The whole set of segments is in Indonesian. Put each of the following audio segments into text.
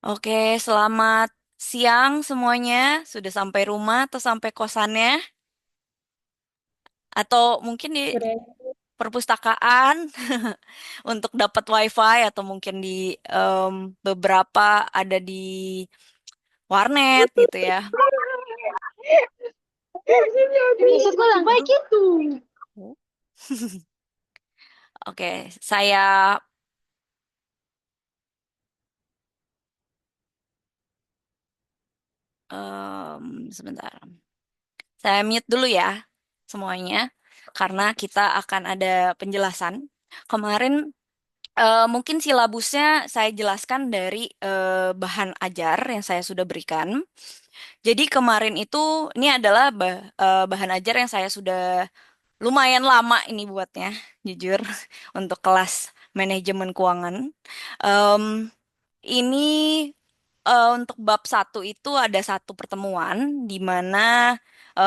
Oke, selamat siang semuanya. Sudah sampai rumah atau sampai kosannya? Atau mungkin di Sudah. perpustakaan untuk dapat wifi atau mungkin di beberapa ada di warnet gitu ya. Maksudku lah baik itu. Oke, saya sebentar. Saya mute dulu ya semuanya karena kita akan ada penjelasan. Kemarin mungkin silabusnya saya jelaskan dari bahan ajar yang saya sudah berikan. Jadi kemarin itu ini adalah bahan ajar yang saya sudah lumayan lama ini buatnya, jujur, untuk kelas manajemen keuangan. Em, ini untuk bab satu itu ada satu pertemuan di mana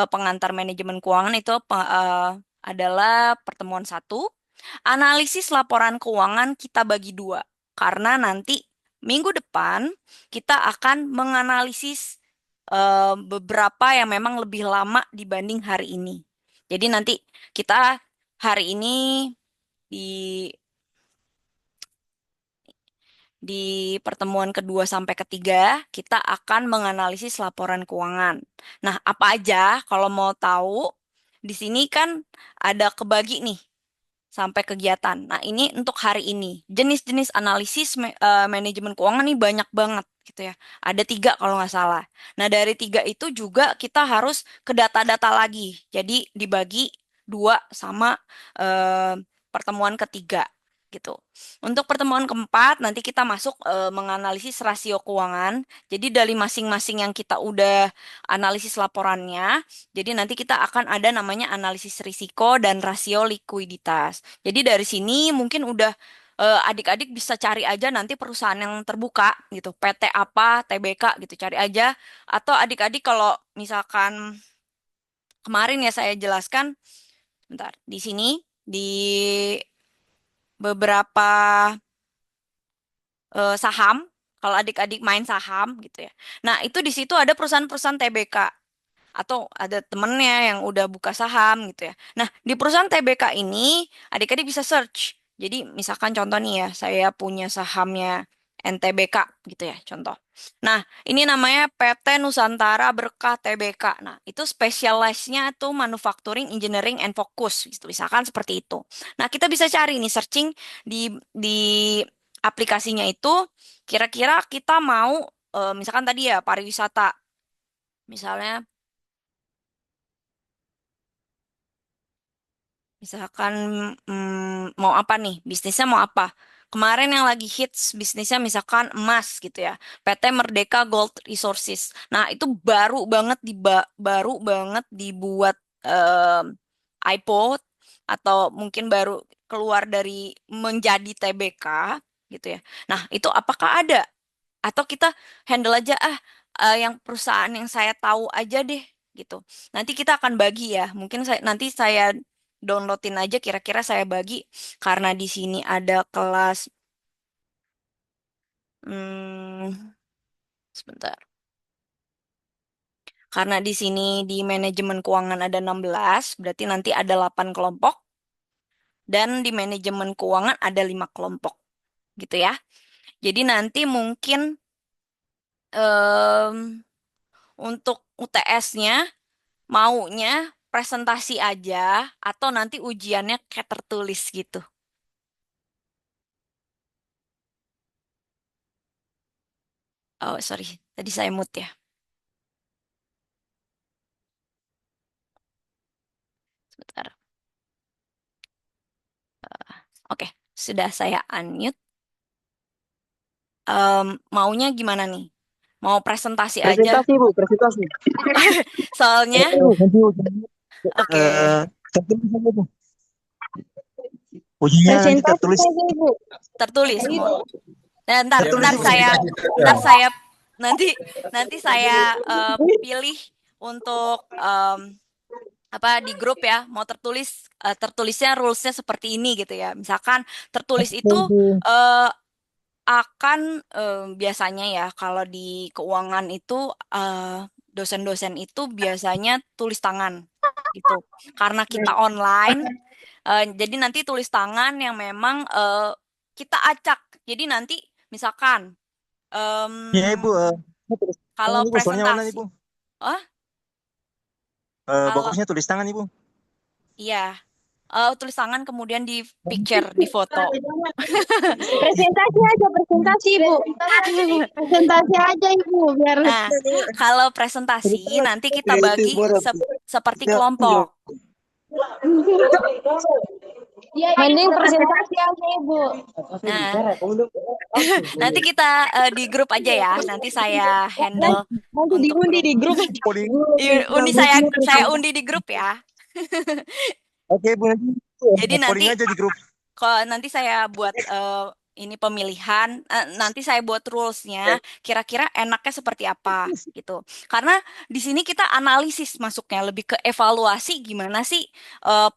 pengantar manajemen keuangan itu adalah pertemuan satu. Analisis laporan keuangan kita bagi dua, karena nanti minggu depan kita akan menganalisis beberapa yang memang lebih lama dibanding hari ini. Jadi nanti kita hari ini di di pertemuan kedua sampai ketiga, kita akan menganalisis laporan keuangan. Nah, apa aja kalau mau tahu, di sini kan ada kebagi nih sampai kegiatan. Nah, ini untuk hari ini. Jenis-jenis analisis manajemen keuangan nih banyak banget gitu ya. Ada tiga kalau nggak salah. Nah, dari tiga itu juga kita harus ke data-data lagi. Jadi dibagi dua sama eh, pertemuan ketiga gitu. Untuk pertemuan keempat, nanti kita masuk menganalisis rasio keuangan. Jadi dari masing-masing yang kita udah analisis laporannya, jadi nanti kita akan ada namanya analisis risiko dan rasio likuiditas. Jadi dari sini mungkin udah adik-adik bisa cari aja nanti perusahaan yang terbuka gitu, PT apa, TBK gitu, cari aja. Atau adik-adik kalau misalkan kemarin ya saya jelaskan, bentar, di sini di beberapa saham, kalau adik-adik main saham gitu ya. Nah, itu di situ ada perusahaan-perusahaan TBK atau ada temennya yang udah buka saham gitu ya. Nah, di perusahaan TBK ini adik-adik bisa search. Jadi misalkan contoh nih ya, saya punya sahamnya NTBK gitu ya, contoh. Nah, ini namanya PT Nusantara Berkah TBK. Nah, itu specialize-nya tuh manufacturing, engineering, and focus gitu. Misalkan seperti itu. Nah, kita bisa cari nih searching di aplikasinya itu kira-kira kita mau misalkan tadi ya pariwisata. Misalnya Misalkan mau apa nih? Bisnisnya mau apa? Kemarin yang lagi hits bisnisnya misalkan emas gitu ya. PT Merdeka Gold Resources. Nah, itu baru banget dibuat iPod atau mungkin baru keluar dari menjadi TBK gitu ya. Nah, itu apakah ada atau kita handle aja yang perusahaan yang saya tahu aja deh gitu. Nanti kita akan bagi ya. Mungkin nanti saya downloadin aja kira-kira saya bagi karena di sini ada kelas hmm, sebentar. Karena di sini di manajemen keuangan ada 16, berarti nanti ada 8 kelompok dan di manajemen keuangan ada 5 kelompok gitu ya. Jadi nanti mungkin em, untuk UTS-nya maunya presentasi aja atau nanti ujiannya kayak tertulis gitu. Oh, sorry. Tadi saya mute ya. Sebentar. Oke, sudah saya unmute. Maunya gimana nih? Mau presentasi aja? Presentasi Bu, presentasi. Soalnya, Nanti oke, tertulis aja Bu. Ujinya nanti Presentasi tertulis. saja Ibu. tertulis semua. Dan ntar, Tertulis ntar Bu. saya, ntar saya, nanti, nanti saya pilih untuk apa di grup ya mau tertulisnya rulesnya seperti ini gitu ya misalkan tertulis itu Oke, Bu. eh, akan biasanya ya kalau di keuangan itu eh, dosen-dosen itu biasanya tulis tangan gitu. Karena kita online, jadi nanti tulis tangan yang memang kita acak. Jadi nanti misalkan em, Ya Ibu, ini tulis kalau tangan Ibu, soalnya online presentasi, Ibu. oh kalau Bagusnya tulis tangan Ibu. iya tulis tangan kemudian di picture, di foto. Presentasi aja, presentasi Ibu. Presentasi aja Ibu, biar Nah, kalau presentasi Tulis tangan. nanti kita Itu bagi Ibu ada. seperti Ya, kelompok. mending presentasi aja Ibu. Nah, nanti kita di grup aja ya. Nanti saya handle Nanti untuk diundi grup. di grup. Coding. Undi saya undi di grup ya. Oke Bu, nanti Jadi nanti coding aja di grup. kalau nanti saya buat ini pemilihan, nanti saya buat rulesnya, kira-kira enaknya seperti apa gitu. Karena di sini kita analisis masuknya lebih ke evaluasi gimana sih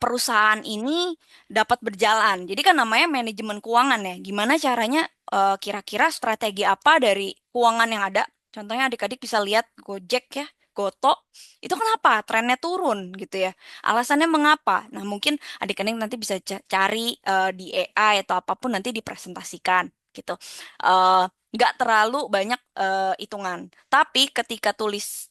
perusahaan ini dapat berjalan. Jadi kan namanya manajemen keuangan ya. Gimana caranya kira-kira strategi apa dari keuangan yang ada? Contohnya adik-adik bisa lihat Gojek ya, Goto, itu kenapa trennya turun gitu ya. Alasannya mengapa? Nah, mungkin adik-adik nanti bisa cari di AI atau apapun nanti dipresentasikan gitu. Eh, nggak terlalu banyak hitungan. Tapi ketika tulis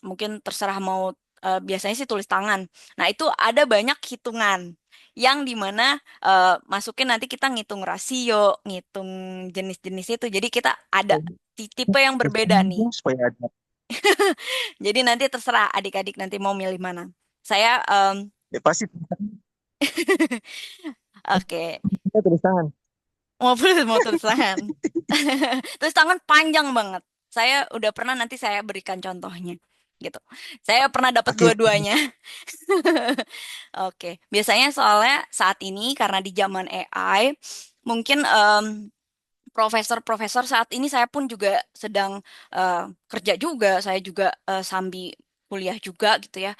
mungkin terserah mau biasanya sih tulis tangan. Nah, itu ada banyak hitungan yang dimana masukin nanti kita ngitung rasio, ngitung jenis-jenis itu. Jadi kita ada tipe yang Tulis berbeda tangan nih. Ibu, supaya ada. Jadi nanti terserah adik-adik nanti mau milih mana. Saya Ya pasti oke. kita tulis tangan. Mau tulis tangan. Tulis tangan panjang banget. Saya udah pernah nanti saya berikan contohnya gitu. Saya pernah dapat Oke. dua-duanya. Oke, biasanya soalnya saat ini karena di zaman AI mungkin profesor-profesor saat ini saya pun juga sedang kerja juga, saya juga sambil kuliah juga gitu ya.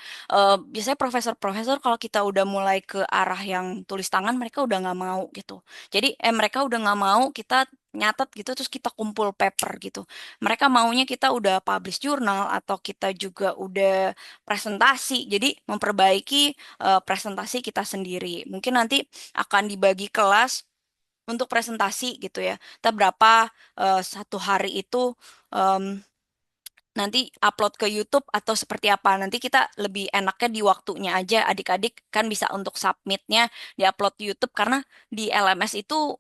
Biasanya profesor-profesor kalau kita udah mulai ke arah yang tulis tangan mereka udah nggak mau gitu. Jadi mereka udah nggak mau kita nyatet gitu terus kita kumpul paper gitu. Mereka maunya kita udah publish jurnal atau kita juga udah presentasi. Jadi memperbaiki presentasi kita sendiri. Mungkin nanti akan dibagi kelas untuk presentasi gitu ya. Kita berapa satu hari itu em, nanti upload ke YouTube atau seperti apa. Nanti kita lebih enaknya di waktunya aja. Adik-adik kan bisa untuk submitnya di-upload di YouTube karena di LMS itu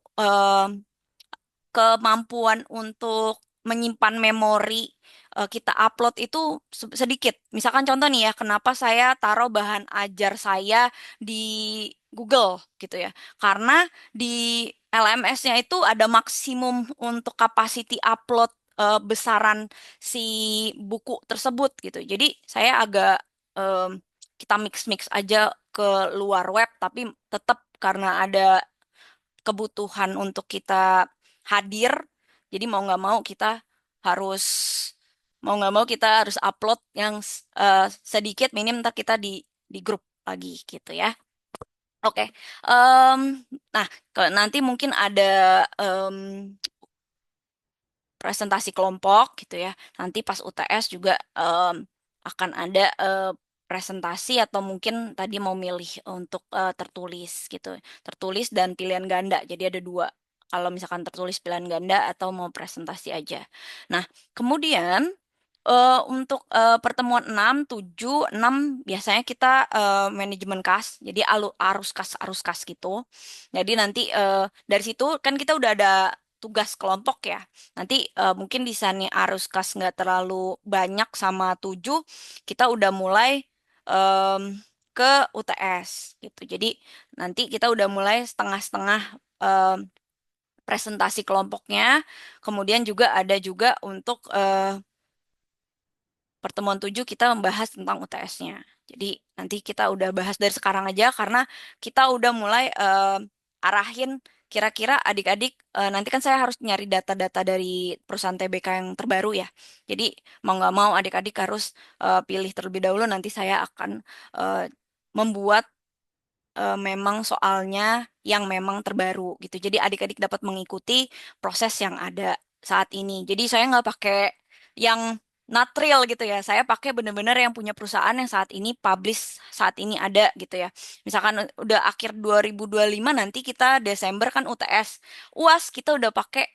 kemampuan untuk menyimpan memori kita upload itu sedikit. Misalkan contoh nih ya, kenapa saya taruh bahan ajar saya di Google gitu ya. Karena di LMS-nya itu ada maksimum untuk capacity upload besaran si buku tersebut gitu. Jadi saya agak em, kita mix-mix aja ke luar web, tapi tetap karena ada kebutuhan untuk kita hadir. Jadi harus mau nggak mau kita harus upload yang sedikit minim ntar kita di grup lagi gitu ya. Oke. Em, nah, nanti mungkin ada em, presentasi kelompok gitu ya. Nanti pas UTS juga akan ada presentasi atau mungkin tadi mau milih untuk tertulis gitu. Tertulis dan pilihan ganda. Jadi ada dua. Kalau misalkan tertulis pilihan ganda atau mau presentasi aja. Nah, kemudian untuk pertemuan 6, 7, 6 biasanya kita manajemen kas. Jadi arus kas gitu. Jadi nanti dari situ kan kita udah ada tugas kelompok ya. Nanti mungkin di sana arus kas nggak terlalu banyak sama 7, kita udah mulai em, ke UTS gitu. Jadi nanti kita udah mulai setengah-setengah presentasi kelompoknya. Kemudian juga ada juga untuk pertemuan 7 kita membahas tentang UTS-nya. Jadi nanti kita udah bahas dari sekarang aja karena kita udah mulai arahin kira-kira adik-adik nanti kan saya harus nyari data-data dari perusahaan TBK yang terbaru ya. Jadi mau nggak mau adik-adik harus pilih terlebih dahulu nanti saya akan eh, membuat memang soalnya yang memang terbaru gitu. Jadi adik-adik dapat mengikuti proses yang ada saat ini. Jadi saya nggak pakai yang not real gitu ya. Saya pakai benar-benar yang punya perusahaan yang saat ini publish, saat ini ada gitu ya. Misalkan udah akhir 2025 nanti kita Desember kan UTS. UAS kita udah pakai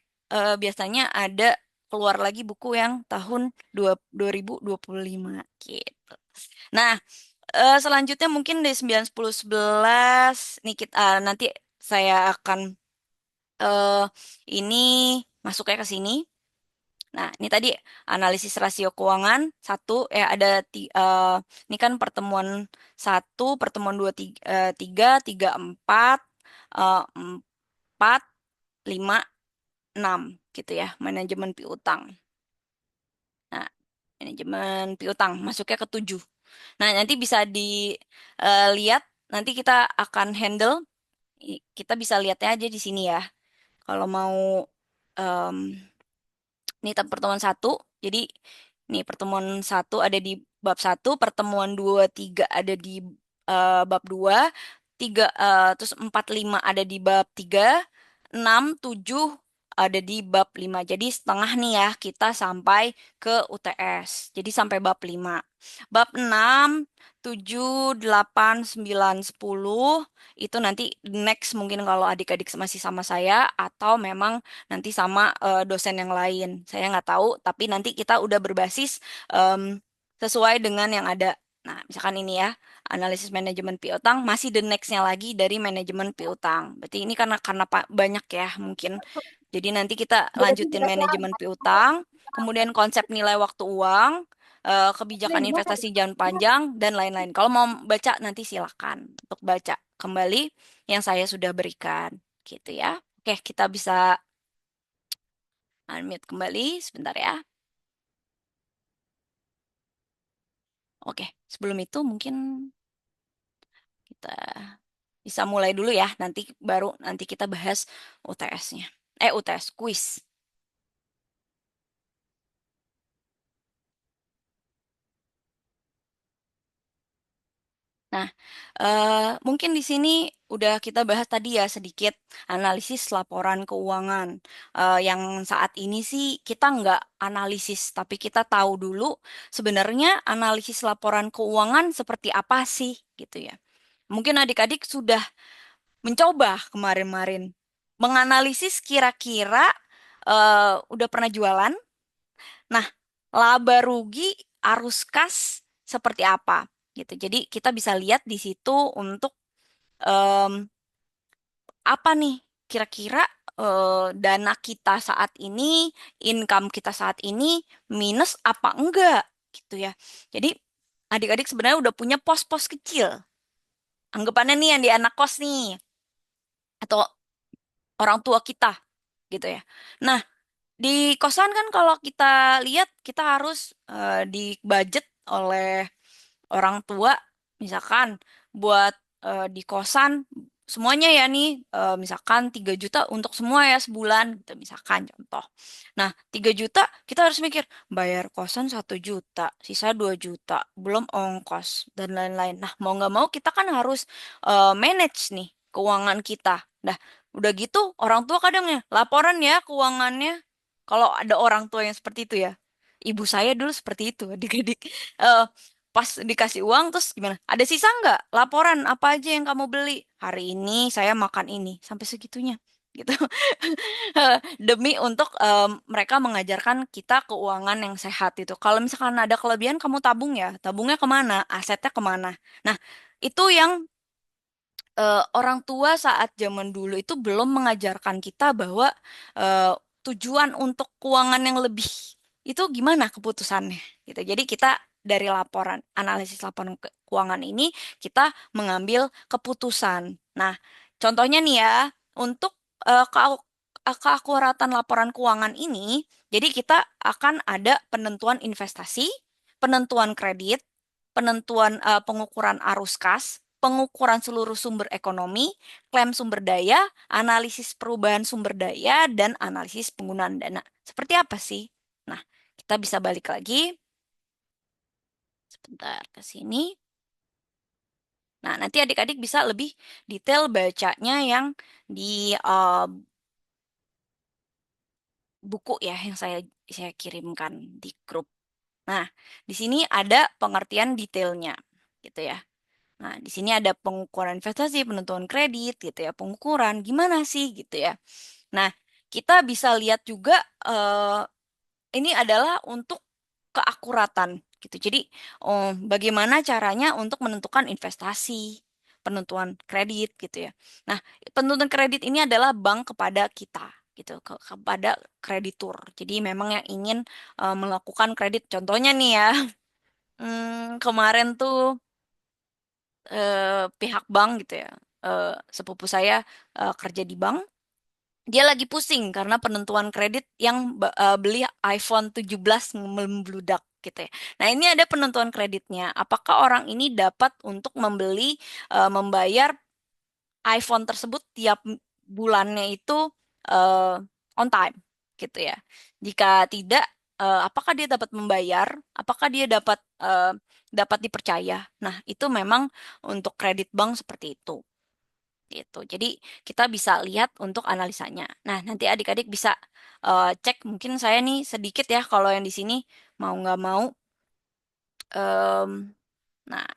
biasanya ada keluar lagi buku yang tahun 2025 gitu. Nah, selanjutnya mungkin di 9, 10, 11 nih kita nanti saya akan eh ini masuknya ke sini. Nah, ini tadi analisis rasio keuangan satu ada ini kan pertemuan satu, pertemuan dua, tiga, tiga, tiga, empat, empat, lima, enam gitu ya, manajemen piutang. Nah, manajemen piutang masuknya ke tujuh. Nah, nanti bisa dilihat, nanti kita akan handle, kita bisa lihatnya aja di sini ya. Kalau mau, em, ini pertemuan satu, jadi nih pertemuan satu ada di bab satu, pertemuan dua, tiga ada di bab dua, tiga, terus empat, lima ada di bab tiga, enam, tujuh ada di bab lima. Jadi setengah nih ya kita sampai ke UTS. Jadi sampai bab lima. Bab enam, tujuh, delapan, sembilan, sepuluh itu nanti next mungkin kalau adik-adik masih sama saya atau memang nanti sama dosen yang lain. Saya nggak tahu, tapi nanti kita udah berbasis em, sesuai dengan yang ada. Nah, misalkan ini ya, analisis manajemen piutang masih the next-nya lagi dari manajemen piutang. Berarti ini karena banyak ya mungkin. Jadi nanti kita lanjutin manajemen piutang, kemudian konsep nilai waktu uang, kebijakan investasi jangka panjang, dan lain-lain. Kalau mau baca nanti silakan untuk baca kembali yang saya sudah berikan. Gitu ya. Oke, kita bisa unmute kembali sebentar ya. Oke, sebelum itu mungkin kita bisa mulai dulu ya. Nanti kita bahas UTS-nya. UTS quiz. Nah, mungkin di sini udah kita bahas tadi ya sedikit analisis laporan keuangan. Yang saat ini sih kita nggak analisis, tapi kita tahu dulu sebenarnya analisis laporan keuangan seperti apa sih gitu ya. Mungkin adik-adik sudah mencoba kemarin-marin menganalisis kira-kira udah pernah jualan. Nah, laba rugi arus kas seperti apa gitu. Jadi kita bisa lihat di situ untuk em, apa nih kira-kira dana kita saat ini, income kita saat ini minus apa enggak gitu ya. Jadi adik-adik sebenarnya udah punya pos-pos kecil. Anggapannya nih yang di anak kos nih atau orang tua kita gitu ya. Nah, di kosan kan kalau kita lihat kita harus di budget oleh orang tua, misalkan buat di kosan semuanya ya nih, misalkan 3 juta untuk semua ya sebulan gitu misalkan contoh. Nah, 3 juta kita harus mikir bayar kosan 1 juta, sisa 2 juta, belum ongkos dan lain-lain. Nah, mau nggak mau kita kan harus manage nih keuangan kita. Nah, udah gitu orang tua kadang ya laporan ya keuangannya, kalau ada orang tua yang seperti itu ya. Ibu saya dulu seperti itu, adik-adik. Eh, Pas dikasih uang terus gimana? Ada sisa nggak? Laporan apa aja yang kamu beli? Hari ini saya makan ini sampai segitunya gitu. Demi untuk mereka mengajarkan kita keuangan yang sehat itu. Kalau misalkan ada kelebihan kamu tabung ya, tabungnya kemana? Asetnya kemana? Nah, itu yang orang tua saat zaman dulu itu belum mengajarkan kita bahwa eh, tujuan untuk keuangan yang lebih itu gimana keputusannya gitu. Jadi kita dari laporan analisis laporan keuangan ini kita mengambil keputusan. Nah, contohnya nih ya untuk keakuratan laporan keuangan ini, jadi kita akan ada penentuan investasi, penentuan kredit, penentuan pengukuran arus kas, pengukuran seluruh sumber ekonomi, klaim sumber daya, analisis perubahan sumber daya, dan analisis penggunaan dana. Seperti apa sih? Nah, kita bisa balik lagi sebentar ke sini. Nah, nanti adik-adik bisa lebih detail bacanya yang di buku ya yang saya kirimkan di grup. Nah, di sini ada pengertian detailnya gitu ya. Nah, di sini ada pengukuran investasi, penentuan kredit gitu ya, pengukuran gimana sih gitu ya. Nah, kita bisa lihat juga ini adalah untuk keakuratan gitu. Jadi, bagaimana caranya untuk menentukan investasi, penentuan kredit gitu ya. Nah, penentuan kredit ini adalah bank kepada kita gitu, kepada kreditur. Jadi memang yang ingin melakukan kredit. Contohnya nih ya, kemarin tuh pihak bank gitu ya, sepupu saya kerja di bank. Dia lagi pusing karena penentuan kredit yang beli iPhone 17 membludak gitu ya. Nah, ini ada penentuan kreditnya. Apakah orang ini dapat untuk membayar iPhone tersebut tiap bulannya itu eh, on time gitu ya. Jika tidak, apakah dia dapat membayar? Apakah dia dapat dipercaya? Nah, itu memang untuk kredit bank seperti itu gitu. Jadi kita bisa lihat untuk analisanya. Nah, nanti adik-adik bisa cek mungkin saya nih sedikit ya kalau yang di sini mau nggak mau. em, nah,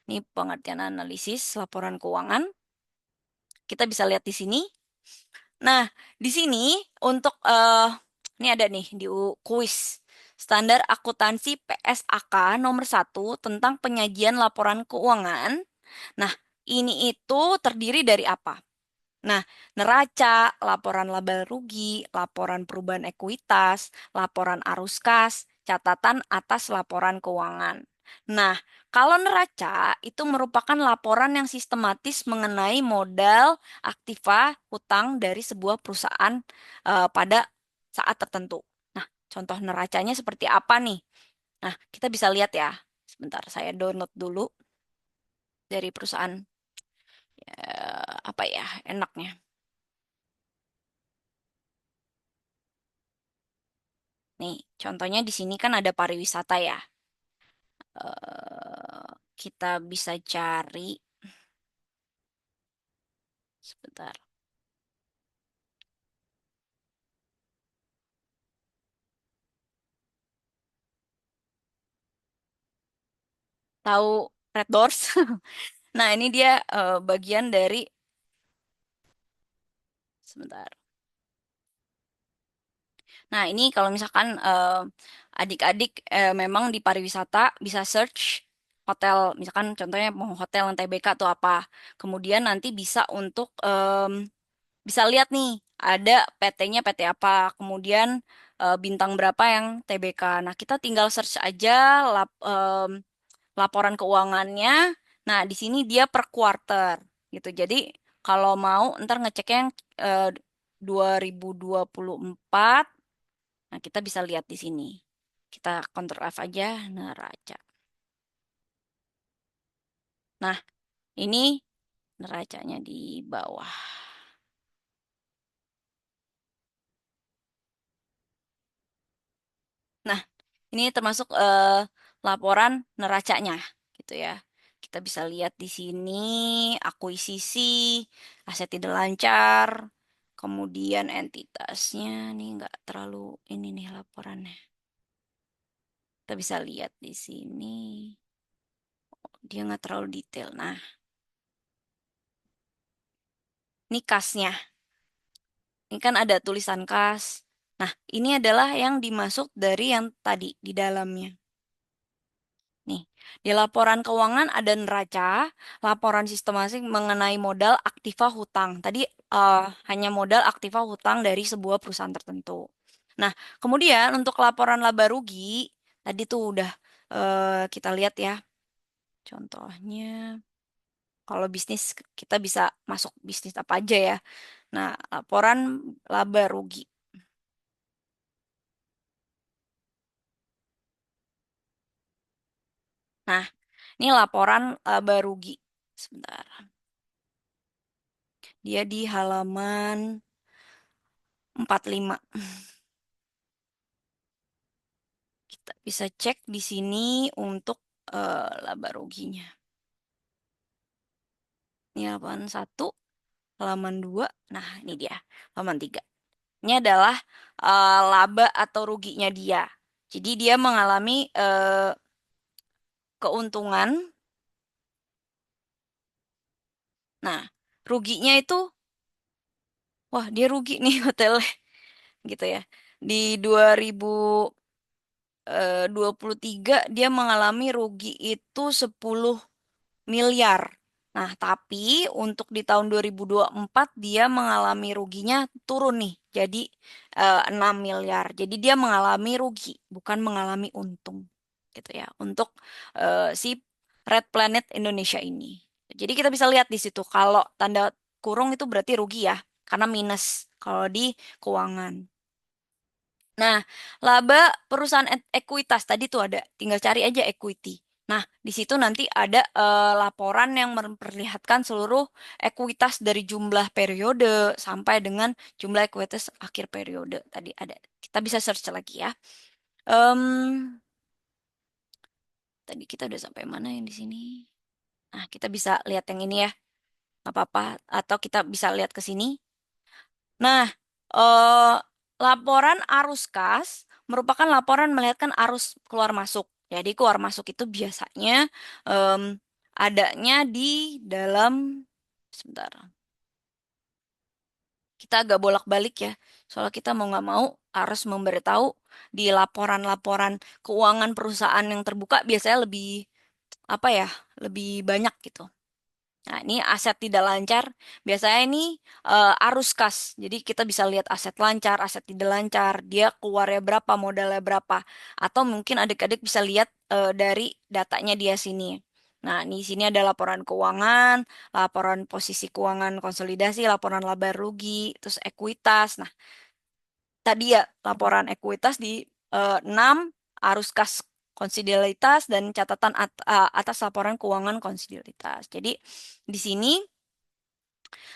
ini pengertian analisis laporan keuangan. Kita bisa lihat di sini. Nah, di sini untuk ini ada nih di kuis standar akuntansi PSAK nomor 1 tentang penyajian laporan keuangan. Nah, ini itu terdiri dari apa? Nah, neraca, laporan laba rugi, laporan perubahan ekuitas, laporan arus kas, catatan atas laporan keuangan. Nah, kalau neraca itu merupakan laporan yang sistematis mengenai modal, aktiva, hutang dari sebuah perusahaan pada saat tertentu. Nah, contoh neracanya seperti apa nih? Nah, kita bisa lihat ya. Sebentar, saya download dulu dari perusahaan apa ya enaknya. Nih, contohnya di sini kan ada pariwisata ya. Kita bisa cari sebentar. Tahu Red Doors? Nah, ini dia bagian dari sebentar. Nah, ini kalau misalkan adik-adik memang di pariwisata bisa search hotel, misalkan contohnya mau hotel yang TBK atau apa. Kemudian nanti bisa untuk bisa lihat nih, ada PT-nya PT apa, kemudian bintang berapa yang TBK. Nah, kita tinggal search aja laporan keuangannya. Nah, di sini dia per quarter gitu. Jadi, kalau mau ntar ngeceknya yang 2024, nah kita bisa lihat di sini. Kita Ctrl F aja neraca. Nah, ini neracanya di bawah. Nah, ini termasuk laporan neracanya gitu ya. Kita bisa lihat di sini akuisisi, aset tidak lancar, kemudian entitasnya nih nggak terlalu ini nih laporannya. Kita bisa lihat di sini dia nggak terlalu detail. Nah, ini kasnya. Ini kan ada tulisan kas. Nah, ini adalah yang dimasuk dari yang tadi di dalamnya. Nih, di laporan keuangan ada neraca, laporan sistematik mengenai modal aktiva hutang. Tadi hanya modal aktiva hutang dari sebuah perusahaan tertentu. Nah, kemudian untuk laporan laba rugi, tadi tuh udah kita lihat ya. Contohnya, kalau bisnis kita bisa masuk bisnis apa aja ya. Nah, laporan laba rugi. Nah, ini laporan laba rugi. Sebentar. Dia di halaman 45. Kita bisa cek di sini untuk laba ruginya. Ini halaman 1, halaman 2. Nah, ini dia, halaman 3. Ini adalah laba atau ruginya dia. Jadi dia mengalami keuntungan. Nah, ruginya itu, wah dia rugi nih hotelnya gitu ya. Di 2023 dia mengalami rugi itu 10 miliar. Nah, tapi untuk di tahun 2024 dia mengalami ruginya turun nih, jadi 6 miliar. Jadi dia mengalami rugi, bukan mengalami untung. Gitu ya, untuk si Red Planet Indonesia ini. Jadi kita bisa lihat di situ, kalau tanda kurung itu berarti rugi ya, karena minus kalau di keuangan. Nah, laba perusahaan ekuitas tadi tuh ada, tinggal cari aja equity. Nah, di situ nanti ada laporan yang memperlihatkan seluruh ekuitas dari jumlah periode sampai dengan jumlah ekuitas akhir periode. Tadi ada. Kita bisa search lagi ya. Em, tadi kita udah sampai mana yang di sini? Nah, kita bisa lihat yang ini ya. Nggak apa-apa. Atau kita bisa lihat ke sini. Nah, eh, laporan arus kas merupakan laporan melihatkan arus keluar masuk. Jadi keluar masuk itu biasanya em, adanya di dalam, sebentar, kita agak bolak-balik ya. Soalnya kita mau nggak mau harus memberitahu di laporan-laporan keuangan perusahaan yang terbuka biasanya lebih apa ya, lebih banyak gitu. Nah, ini aset tidak lancar. Biasanya ini arus kas. Jadi kita bisa lihat aset lancar, aset tidak lancar, dia keluarnya berapa, modalnya berapa. Atau mungkin adik-adik bisa lihat dari datanya dia sini. Nah, di sini ada laporan keuangan, laporan posisi keuangan konsolidasi, laporan laba rugi, terus ekuitas. Nah, tadi ya laporan ekuitas di 6, arus kas konsidialitas dan catatan atas laporan keuangan konsidialitas. Jadi di sini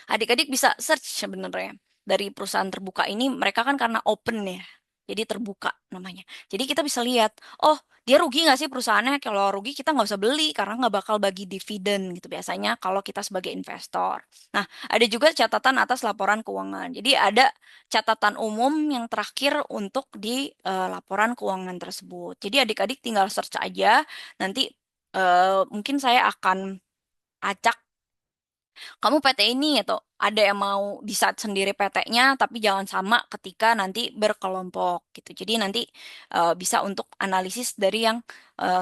adik-adik bisa search sebenarnya dari perusahaan terbuka ini, mereka kan karena open ya. Jadi terbuka namanya. Jadi kita bisa lihat, oh dia rugi nggak sih perusahaannya? Kalau rugi kita nggak usah beli karena nggak bakal bagi dividen gitu biasanya kalau kita sebagai investor. Nah, ada juga catatan atas laporan keuangan. Jadi ada catatan umum yang terakhir untuk di laporan keuangan tersebut. Jadi adik-adik tinggal search aja. Nanti mungkin saya akan acak kamu PT ini atau ada yang mau di-set sendiri PT-nya tapi jangan sama ketika nanti berkelompok gitu. Jadi nanti bisa untuk analisis dari yang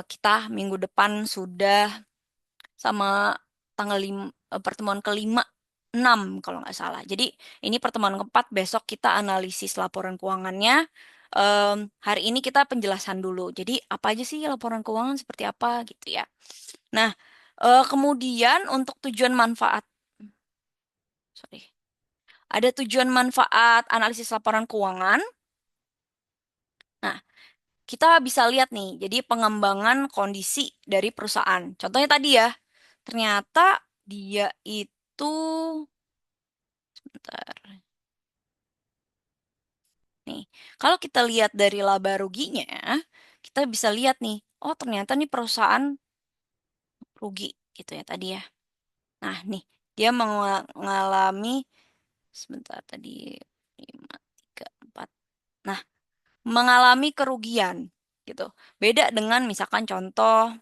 kita minggu depan sudah sama tanggal 5, pertemuan kelima 6 kalau nggak salah. Jadi ini pertemuan keempat, besok kita analisis laporan keuangannya. Hari ini kita penjelasan dulu. Jadi apa aja sih laporan keuangan seperti apa gitu ya. Nah, kemudian untuk tujuan manfaat, sorry. Ada tujuan manfaat analisis laporan keuangan. Nah, kita bisa lihat nih, jadi pengembangan kondisi dari perusahaan. Contohnya tadi ya, ternyata dia itu, sebentar, nih, kalau kita lihat dari laba ruginya, kita bisa lihat nih, oh ternyata nih perusahaan rugi gitu ya tadi ya. Nah, nih, dia mengalami, sebentar tadi, 5, 3, 4. Nah, mengalami kerugian gitu. Beda dengan misalkan contoh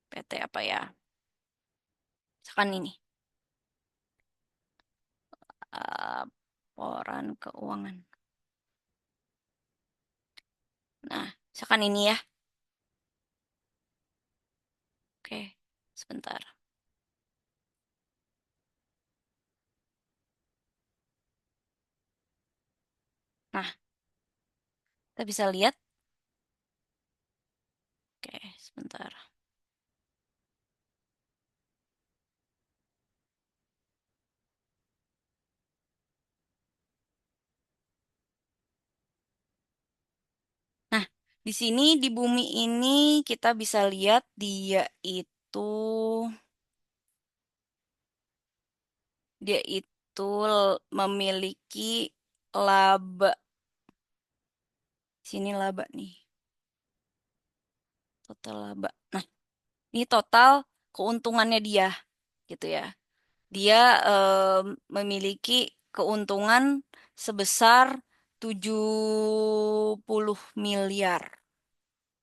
PT apa ya? Misalkan ini, laporan keuangan. Nah, misalkan ini ya. Oke, sebentar. Nah, kita bisa lihat. Oke, sebentar. Nah, di sini di bumi ini kita bisa lihat dia itu memiliki laba. Sini laba nih, total laba. Nah, ini total keuntungannya dia. gitu ya. Dia memiliki keuntungan sebesar 70 miliar.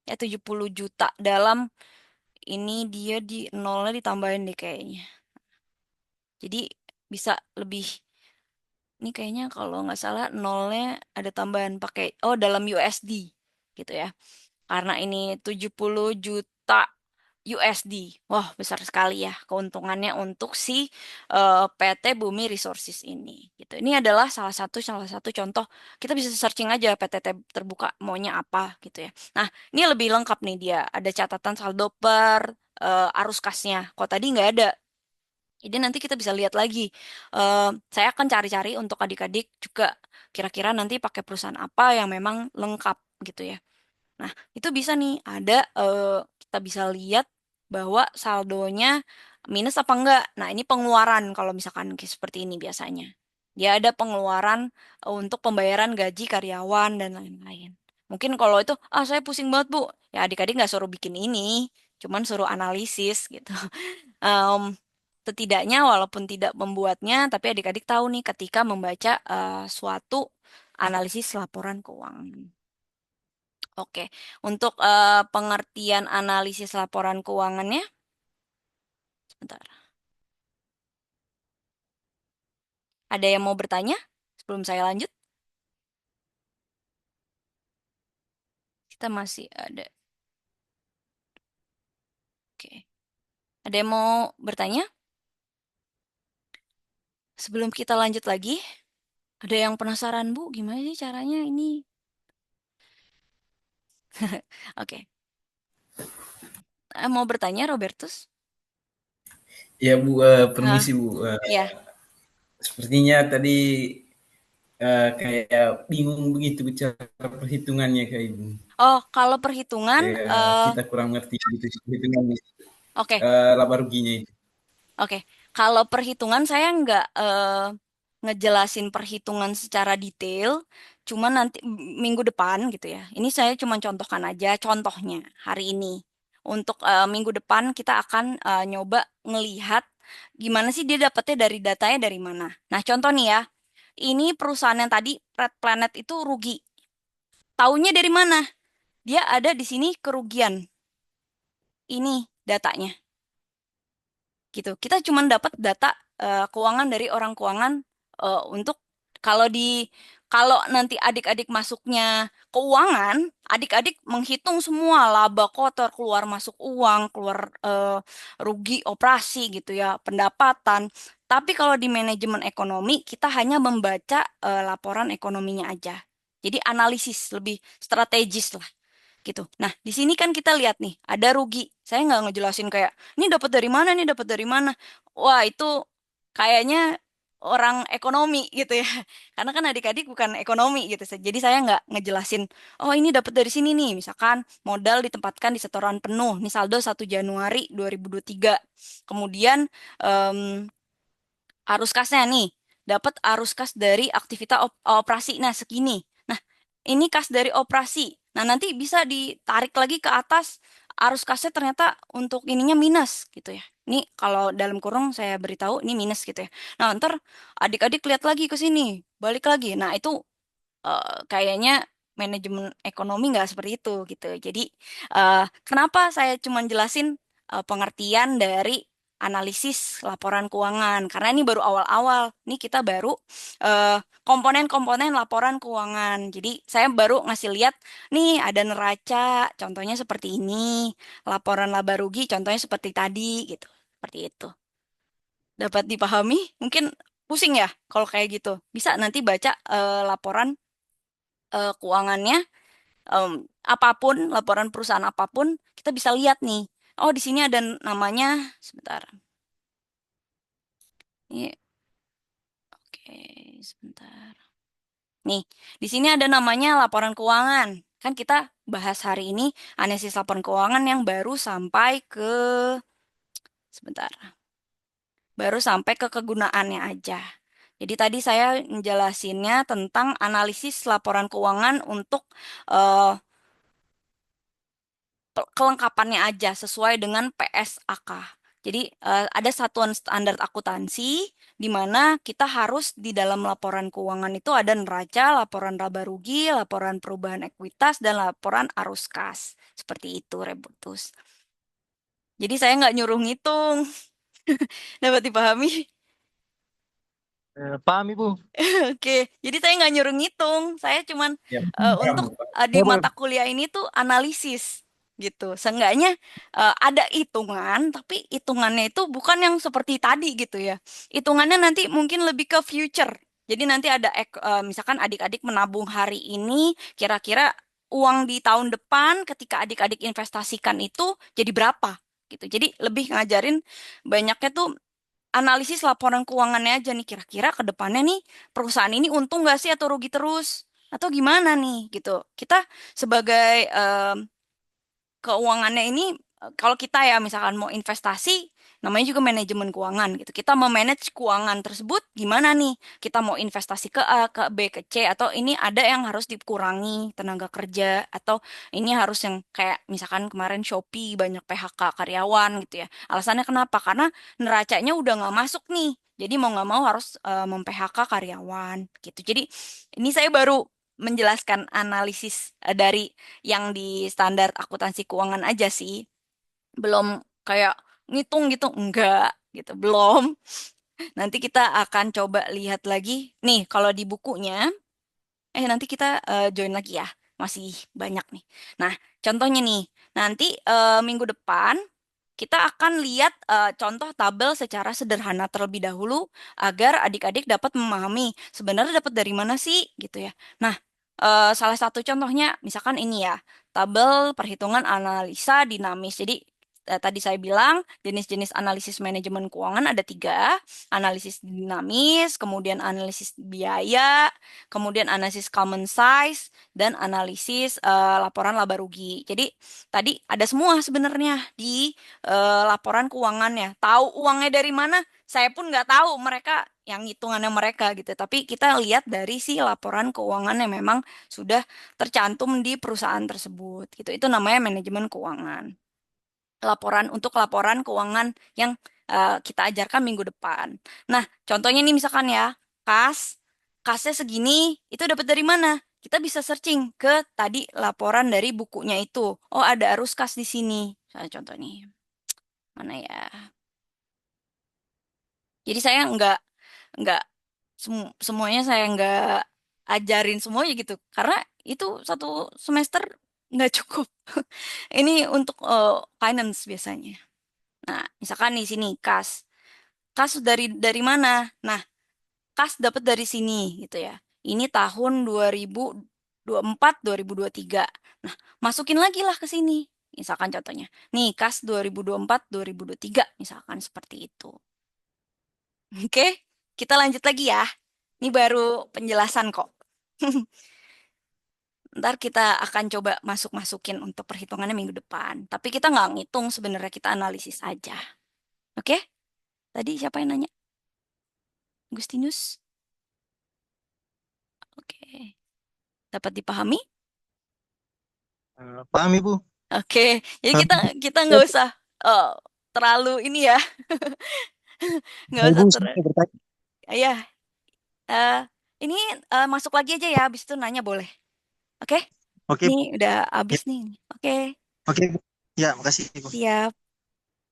Ya 70 juta dalam ini dia di nolnya ditambahin deh kayaknya. Jadi bisa lebih, ini kayaknya kalau nggak salah nolnya ada tambahan pakai, oh dalam USD gitu ya. Karena ini 70 juta USD. Wah, besar sekali ya keuntungannya untuk si PT Bumi Resources ini. Gitu. Ini adalah salah satu contoh. Kita bisa searching aja PT terbuka maunya apa gitu ya. Nah, ini lebih lengkap nih dia. Ada catatan saldo per arus kasnya. Kok tadi nggak ada. Jadi nanti kita bisa lihat lagi. Saya akan cari-cari untuk adik-adik juga kira-kira nanti pakai perusahaan apa yang memang lengkap gitu ya. Nah, itu bisa nih ada kita bisa lihat bahwa saldonya minus apa enggak. Nah, ini pengeluaran kalau misalkan seperti ini biasanya. Dia ada pengeluaran untuk pembayaran gaji karyawan dan lain-lain. Mungkin kalau itu, ah saya pusing banget Bu. Ya adik-adik nggak suruh bikin ini, cuman suruh analisis gitu. Em, Setidaknya walaupun tidak membuatnya, tapi adik-adik tahu nih ketika membaca suatu analisis laporan keuangan. Oke, untuk pengertian analisis laporan keuangannya, sebentar. Ada yang mau bertanya sebelum saya lanjut? Kita masih ada. Oke, ada yang mau bertanya? Sebelum kita lanjut lagi, ada yang penasaran Bu, gimana sih caranya ini? Oke, mau bertanya Robertus? Ya Bu, Ah, permisi Bu. ya. Sepertinya tadi kayak bingung begitu cara perhitungannya kayak Ibu. Oh, kalau perhitungan, Kayak kita kurang ngerti gitu perhitungannya, oke. laba ruginya itu. Oke, kalau perhitungan saya nggak ngejelasin perhitungan secara detail, cuma nanti minggu depan gitu ya. Ini saya cuma contohkan aja contohnya hari ini. Untuk minggu depan kita akan nyoba ngelihat gimana sih dia dapetnya dari datanya dari mana. Nah, contoh nih ya, ini perusahaan yang tadi Red Planet itu rugi. Taunya dari mana? Dia ada di sini kerugian. Ini datanya. Gitu. Kita cuma dapat data keuangan dari orang keuangan untuk kalau kalau nanti adik-adik masuknya keuangan, adik-adik menghitung semua laba kotor, keluar masuk uang, keluar rugi operasi gitu ya, pendapatan. Tapi kalau di manajemen ekonomi, kita hanya membaca laporan ekonominya aja. Jadi analisis lebih strategis lah gitu. Nah, di sini kan kita lihat nih, ada rugi. Saya nggak ngejelasin kayak, ini dapat dari mana, ini dapat dari mana. Wah, itu kayaknya orang ekonomi gitu ya. Karena kan adik-adik bukan ekonomi gitu. Jadi saya nggak ngejelasin, oh ini dapat dari sini nih. Misalkan modal ditempatkan di setoran penuh, nih saldo 1 Januari 2023. Kemudian em, arus kasnya nih, dapat arus kas dari aktivitas operasi. Nah, segini. Nah, ini kas dari operasi. Nah, nanti bisa ditarik lagi ke atas arus kasnya ternyata untuk ininya minus gitu ya. Ini kalau dalam kurung saya beritahu ini minus gitu ya. Nah, ntar adik-adik lihat lagi ke sini, balik lagi. Nah, itu kayaknya manajemen ekonomi nggak seperti itu gitu. Jadi kenapa saya cuma jelasin pengertian dari analisis laporan keuangan karena ini baru awal-awal. Ini kita baru eh, komponen-komponen laporan keuangan. Jadi saya baru ngasih lihat nih ada neraca, contohnya seperti ini, laporan laba rugi, contohnya seperti tadi gitu. Seperti itu. Dapat dipahami? Mungkin pusing ya kalau kayak gitu. Bisa nanti baca laporan keuangannya, em, apapun, laporan perusahaan apapun, kita bisa lihat nih. Oh, di sini ada namanya, sebentar. Ini, oke, sebentar. Nih, di sini ada namanya laporan keuangan. Kan kita bahas hari ini analisis laporan keuangan yang baru sampai ke, sebentar, baru sampai ke kegunaannya aja. Jadi tadi saya menjelasinnya tentang analisis laporan keuangan untuk eh, kelengkapannya aja sesuai dengan PSAK. Jadi ada satuan standar akuntansi di mana kita harus di dalam laporan keuangan itu ada neraca, laporan laba rugi, laporan perubahan ekuitas, dan laporan arus kas. Seperti itu, Rebutus. Jadi saya nggak nyuruh ngitung. Dapat dipahami? Paham Ibu. Oke, jadi saya nggak nyuruh ngitung. Saya cuman Ya, untuk paham, Pak. di Ya boleh. mata kuliah ini tuh analisis gitu. Seenggaknya ada hitungan, tapi hitungannya itu bukan yang seperti tadi gitu ya. Hitungannya nanti mungkin lebih ke future. Jadi nanti ada misalkan adik-adik menabung hari ini, kira-kira uang di tahun depan ketika adik-adik investasikan itu jadi berapa gitu. Jadi lebih ngajarin banyaknya tuh analisis laporan keuangannya aja nih kira-kira ke depannya nih perusahaan ini untung nggak sih atau rugi terus atau gimana nih gitu. Kita sebagai keuangannya ini kalau kita ya misalkan mau investasi namanya juga manajemen keuangan gitu. Kita mau manage keuangan tersebut gimana nih? Kita mau investasi ke A, ke B, ke C atau ini ada yang harus dikurangi tenaga kerja atau ini harus yang kayak misalkan kemarin Shopee banyak PHK karyawan gitu ya. Alasannya kenapa? Karena neracanya udah nggak masuk nih. Jadi mau nggak mau harus mem-PHK karyawan gitu. Jadi ini saya baru menjelaskan analisis dari yang di standar akuntansi keuangan aja sih. Belum kayak ngitung gitu, enggak gitu, belum. Nanti kita akan coba lihat lagi. Nih, kalau di bukunya, nanti kita join lagi ya. Masih banyak nih. Nah, contohnya nih, nanti minggu depan kita akan lihat contoh tabel secara sederhana terlebih dahulu agar adik-adik dapat memahami sebenarnya dapat dari mana sih gitu ya. Nah, salah satu contohnya misalkan ini ya, tabel perhitungan analisa dinamis. Jadi tadi saya bilang jenis-jenis analisis manajemen keuangan ada tiga, analisis dinamis, kemudian analisis biaya, kemudian analisis common size, dan analisis laporan laba rugi. Jadi tadi ada semua sebenarnya di laporan keuangannya. Tahu uangnya dari mana? Saya pun nggak tahu mereka yang hitungannya mereka gitu. Tapi kita lihat dari si laporan keuangan yang memang sudah tercantum di perusahaan tersebut gitu. Itu namanya manajemen keuangan. Laporan keuangan yang kita ajarkan minggu depan. Nah, contohnya nih misalkan ya, kasnya segini, itu dapat dari mana? Kita bisa searching ke tadi laporan dari bukunya itu. Oh, ada arus kas di sini. Misalnya contoh nih, mana ya? Jadi saya nggak semuanya saya nggak ajarin semuanya gitu, karena itu satu semester nggak cukup. Ini untuk finance biasanya. Nah, misalkan di sini kas. Kas dari mana? Nah, kas dapat dari sini gitu ya. Ini tahun 2024, 2023. Nah, masukin lagi lah ke sini. Misalkan contohnya. Nih, kas 2024, 2023 misalkan seperti itu. Oke, kita lanjut lagi ya. Ini baru penjelasan kok. Ntar kita akan coba masuk-masukin untuk perhitungannya minggu depan. Tapi kita nggak ngitung sebenarnya, kita analisis aja. Oke? Tadi siapa yang nanya? Agustinus? Oke. Dapat dipahami? Paham Ibu. Oke. Jadi Eh, kita kita ya, nggak usah terlalu ini ya. Nggak usah Ibu saya bertanya. ya. eh, ini masuk lagi aja ya. Habis itu nanya boleh. Oke? Oke, Ini Bu. udah habis Ya, nih. Oke. oke, Bu. Ya, makasih Ibu. Siap.